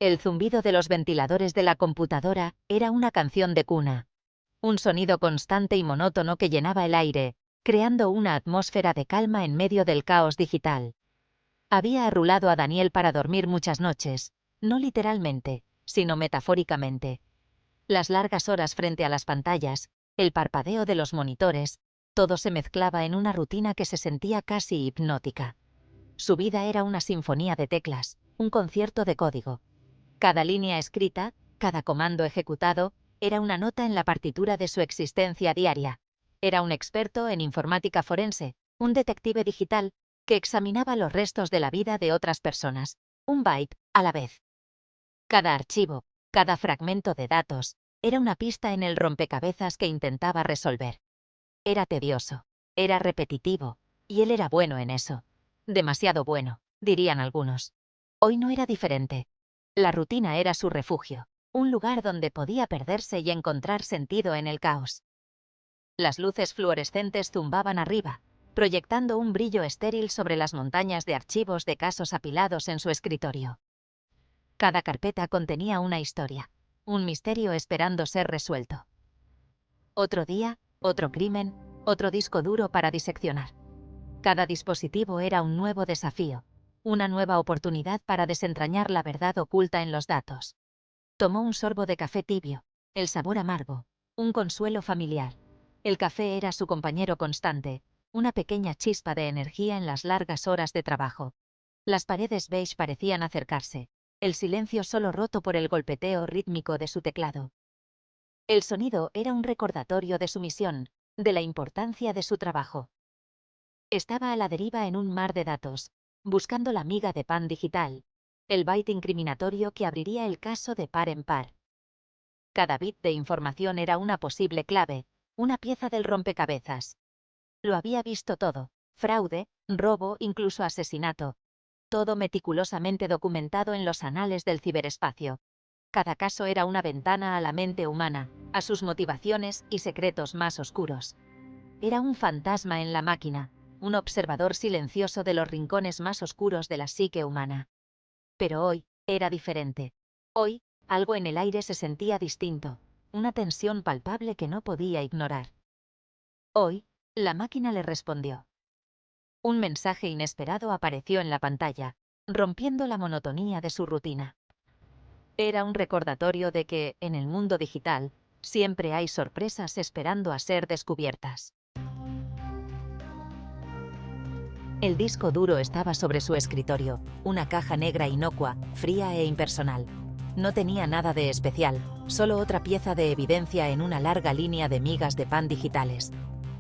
El zumbido de los ventiladores de la computadora era una canción de cuna. Un sonido constante y monótono que llenaba el aire, creando una atmósfera de calma en medio del caos digital. Había arrulado a Daniel para dormir muchas noches, no literalmente, sino metafóricamente. Las largas horas frente a las pantallas, el parpadeo de los monitores, todo se mezclaba en una rutina que se sentía casi hipnótica. Su vida era una sinfonía de teclas, un concierto de código. Cada línea escrita, cada comando ejecutado, era una nota en la partitura de su existencia diaria. Era un experto en informática forense, un detective digital, que examinaba los restos de la vida de otras personas, un byte a la vez. Cada archivo, cada fragmento de datos, era una pista en el rompecabezas que intentaba resolver. Era tedioso, era repetitivo, y él era bueno en eso. Demasiado bueno, dirían algunos. Hoy no era diferente. La rutina era su refugio, un lugar donde podía perderse y encontrar sentido en el caos. Las luces fluorescentes zumbaban arriba, proyectando un brillo estéril sobre las montañas de archivos de casos apilados en su escritorio. Cada carpeta contenía una historia, un misterio esperando ser resuelto. Otro día, otro crimen, otro disco duro para diseccionar. Cada dispositivo era un nuevo desafío, una nueva oportunidad para desentrañar la verdad oculta en los datos. Tomó un sorbo de café tibio, el sabor amargo, un consuelo familiar. El café era su compañero constante, una pequeña chispa de energía en las largas horas de trabajo. Las paredes beige parecían acercarse, el silencio solo roto por el golpeteo rítmico de su teclado. El sonido era un recordatorio de su misión, de la importancia de su trabajo. Estaba a la deriva en un mar de datos, buscando la miga de pan digital, el byte incriminatorio que abriría el caso de par en par. Cada bit de información era una posible clave, una pieza del rompecabezas. Lo había visto todo: fraude, robo, incluso asesinato. Todo meticulosamente documentado en los anales del ciberespacio. Cada caso era una ventana a la mente humana, a sus motivaciones y secretos más oscuros. Era un fantasma en la máquina, un observador silencioso de los rincones más oscuros de la psique humana. Pero hoy era diferente. Hoy, algo en el aire se sentía distinto, una tensión palpable que no podía ignorar. Hoy, la máquina le respondió. Un mensaje inesperado apareció en la pantalla, rompiendo la monotonía de su rutina. Era un recordatorio de que, en el mundo digital, siempre hay sorpresas esperando a ser descubiertas. El disco duro estaba sobre su escritorio, una caja negra inocua, fría e impersonal. No tenía nada de especial, solo otra pieza de evidencia en una larga línea de migas de pan digitales.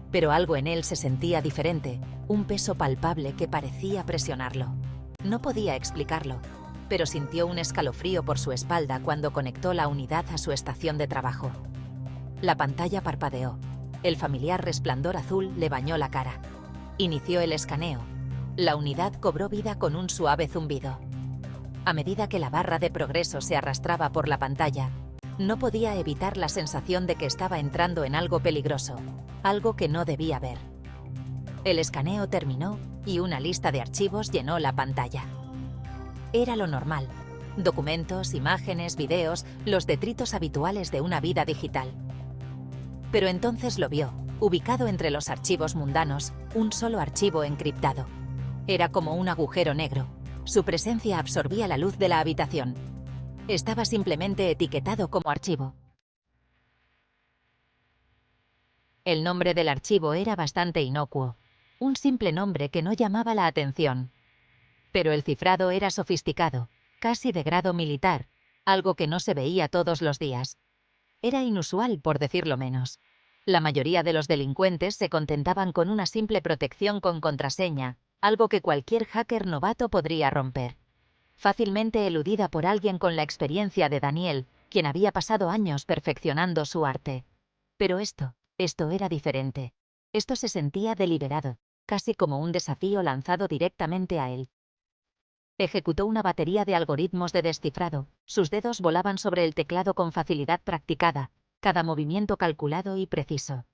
Pero algo en él se sentía diferente, un peso palpable que parecía presionarlo. No podía explicarlo, pero sintió un escalofrío por su espalda cuando conectó la unidad a su estación de trabajo. La pantalla parpadeó. El familiar resplandor azul le bañó la cara. Inició el escaneo. La unidad cobró vida con un suave zumbido. A medida que la barra de progreso se arrastraba por la pantalla, no podía evitar la sensación de que estaba entrando en algo peligroso, algo que no debía ver. El escaneo terminó y una lista de archivos llenó la pantalla. Era lo normal: documentos, imágenes, videos, los detritos habituales de una vida digital. Pero entonces lo vio, ubicado entre los archivos mundanos, un solo archivo encriptado. Era como un agujero negro. Su presencia absorbía la luz de la habitación. Estaba simplemente etiquetado como archivo. El nombre del archivo era bastante inocuo, un simple nombre que no llamaba la atención. Pero el cifrado era sofisticado, casi de grado militar, algo que no se veía todos los días. Era inusual, por decirlo menos. La mayoría de los delincuentes se contentaban con una simple protección con contraseña, algo que cualquier hacker novato podría romper. Fácilmente eludida por alguien con la experiencia de Daniel, quien había pasado años perfeccionando su arte. Pero esto era diferente. Esto se sentía deliberado, casi como un desafío lanzado directamente a él. Ejecutó una batería de algoritmos de descifrado, sus dedos volaban sobre el teclado con facilidad practicada, cada movimiento calculado y preciso.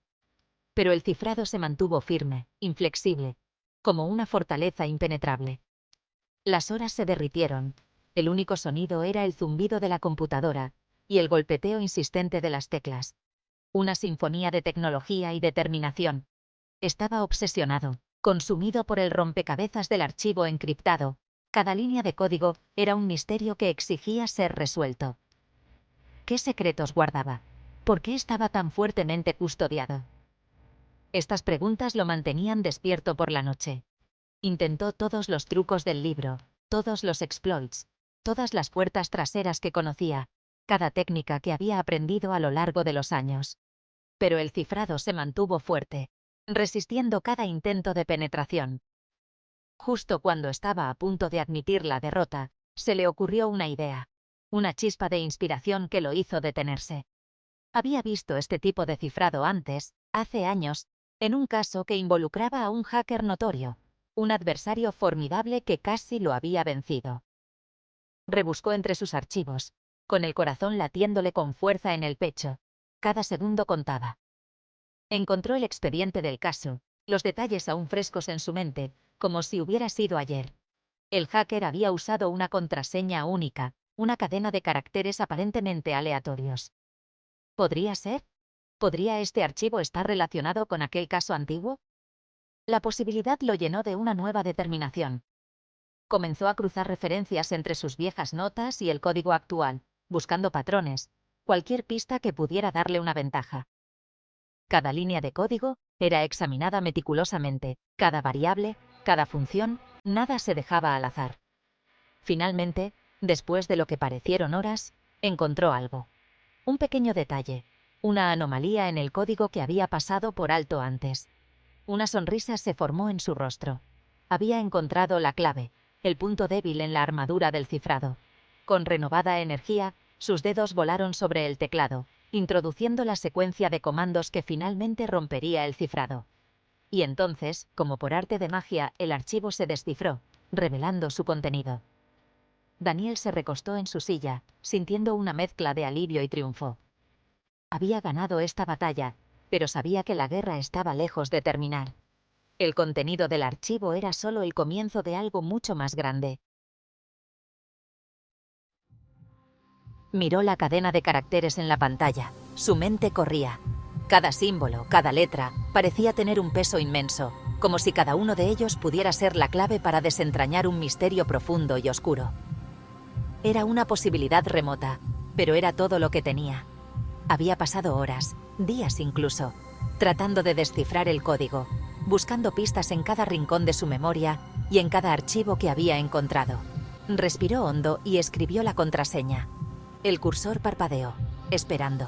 Pero el cifrado se mantuvo firme, inflexible, como una fortaleza impenetrable. Las horas se derritieron. El único sonido era el zumbido de la computadora y el golpeteo insistente de las teclas. Una sinfonía de tecnología y determinación. Estaba obsesionado, consumido por el rompecabezas del archivo encriptado. Cada línea de código era un misterio que exigía ser resuelto. ¿Qué secretos guardaba? ¿Por qué estaba tan fuertemente custodiado? Estas preguntas lo mantenían despierto por la noche. Intentó todos los trucos del libro, todos los exploits, todas las puertas traseras que conocía, cada técnica que había aprendido a lo largo de los años. Pero el cifrado se mantuvo fuerte, resistiendo cada intento de penetración. Justo cuando estaba a punto de admitir la derrota, se le ocurrió una idea, una chispa de inspiración que lo hizo detenerse. Había visto este tipo de cifrado antes, hace años, en un caso que involucraba a un hacker notorio, un adversario formidable que casi lo había vencido. Rebuscó entre sus archivos, con el corazón latiéndole con fuerza en el pecho. Cada segundo contaba. Encontró el expediente del caso, los detalles aún frescos en su mente, como si hubiera sido ayer. El hacker había usado una contraseña única, una cadena de caracteres aparentemente aleatorios. ¿Podría ser? ¿Podría este archivo estar relacionado con aquel caso antiguo? La posibilidad lo llenó de una nueva determinación. Comenzó a cruzar referencias entre sus viejas notas y el código actual, buscando patrones, cualquier pista que pudiera darle una ventaja. Cada línea de código era examinada meticulosamente, cada variable, cada función, nada se dejaba al azar. Finalmente, después de lo que parecieron horas, encontró algo. Un pequeño detalle, una anomalía en el código que había pasado por alto antes. Una sonrisa se formó en su rostro. Había encontrado la clave, el punto débil en la armadura del cifrado. Con renovada energía, sus dedos volaron sobre el teclado, introduciendo la secuencia de comandos que finalmente rompería el cifrado. Y entonces, como por arte de magia, el archivo se descifró, revelando su contenido. Daniel se recostó en su silla, sintiendo una mezcla de alivio y triunfo. Había ganado esta batalla, pero sabía que la guerra estaba lejos de terminar. El contenido del archivo era solo el comienzo de algo mucho más grande. Miró la cadena de caracteres en la pantalla. Su mente corría. Cada símbolo, cada letra, parecía tener un peso inmenso, como si cada uno de ellos pudiera ser la clave para desentrañar un misterio profundo y oscuro. Era una posibilidad remota, pero era todo lo que tenía. Había pasado horas, días incluso, tratando de descifrar el código, buscando pistas en cada rincón de su memoria y en cada archivo que había encontrado. Respiró hondo y escribió la contraseña. El cursor parpadeó, esperando.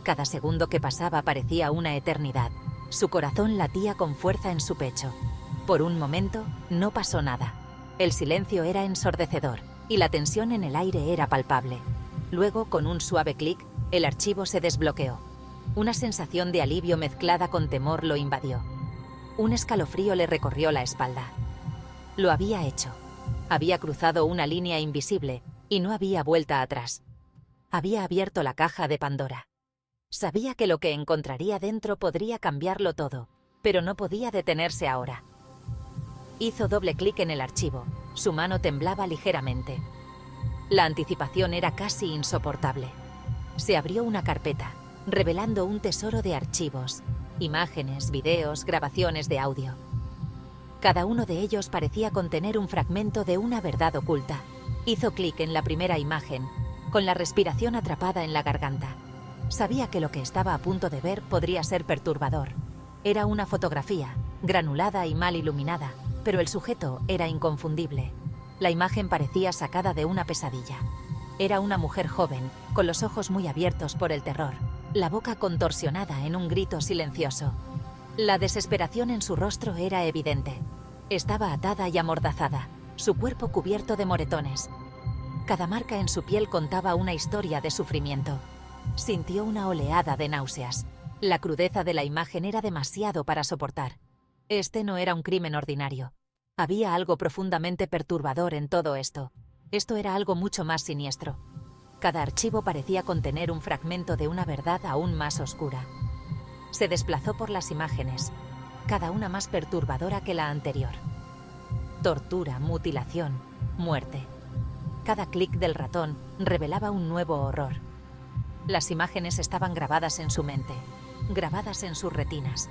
Cada segundo que pasaba parecía una eternidad. Su corazón latía con fuerza en su pecho. Por un momento, no pasó nada. El silencio era ensordecedor y la tensión en el aire era palpable. Luego, con un suave clic, el archivo se desbloqueó. Una sensación de alivio mezclada con temor lo invadió. Un escalofrío le recorrió la espalda. Lo había hecho. Había cruzado una línea invisible y no había vuelta atrás. Había abierto la caja de Pandora. Sabía que lo que encontraría dentro podría cambiarlo todo, pero no podía detenerse ahora. Hizo doble clic en el archivo. Su mano temblaba ligeramente. La anticipación era casi insoportable. Se abrió una carpeta, revelando un tesoro de archivos, imágenes, videos, grabaciones de audio. Cada uno de ellos parecía contener un fragmento de una verdad oculta. Hizo clic en la primera imagen, con la respiración atrapada en la garganta. Sabía que lo que estaba a punto de ver podría ser perturbador. Era una fotografía, granulada y mal iluminada, pero el sujeto era inconfundible. La imagen parecía sacada de una pesadilla. Era una mujer joven, con los ojos muy abiertos por el terror, la boca contorsionada en un grito silencioso. La desesperación en su rostro era evidente. Estaba atada y amordazada, su cuerpo cubierto de moretones. Cada marca en su piel contaba una historia de sufrimiento. Sintió una oleada de náuseas. La crudeza de la imagen era demasiado para soportar. Este no era un crimen ordinario. Había algo profundamente perturbador en todo esto. Esto era algo mucho más siniestro. Cada archivo parecía contener un fragmento de una verdad aún más oscura. Se desplazó por las imágenes, cada una más perturbadora que la anterior. Tortura, mutilación, muerte. Cada clic del ratón revelaba un nuevo horror. Las imágenes estaban grabadas en su mente, grabadas en sus retinas.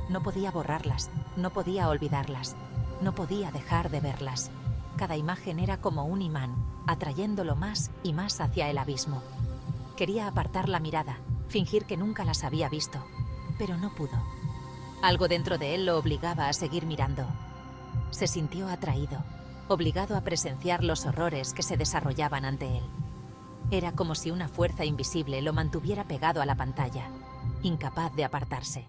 No podía borrarlas, no podía olvidarlas, no podía dejar de verlas. Cada imagen era como un imán, atrayéndolo más y más hacia el abismo. Quería apartar la mirada, fingir que nunca las había visto, pero no pudo. Algo dentro de él lo obligaba a seguir mirando. Se sintió atraído, obligado a presenciar los horrores que se desarrollaban ante él. Era como si una fuerza invisible lo mantuviera pegado a la pantalla, incapaz de apartarse.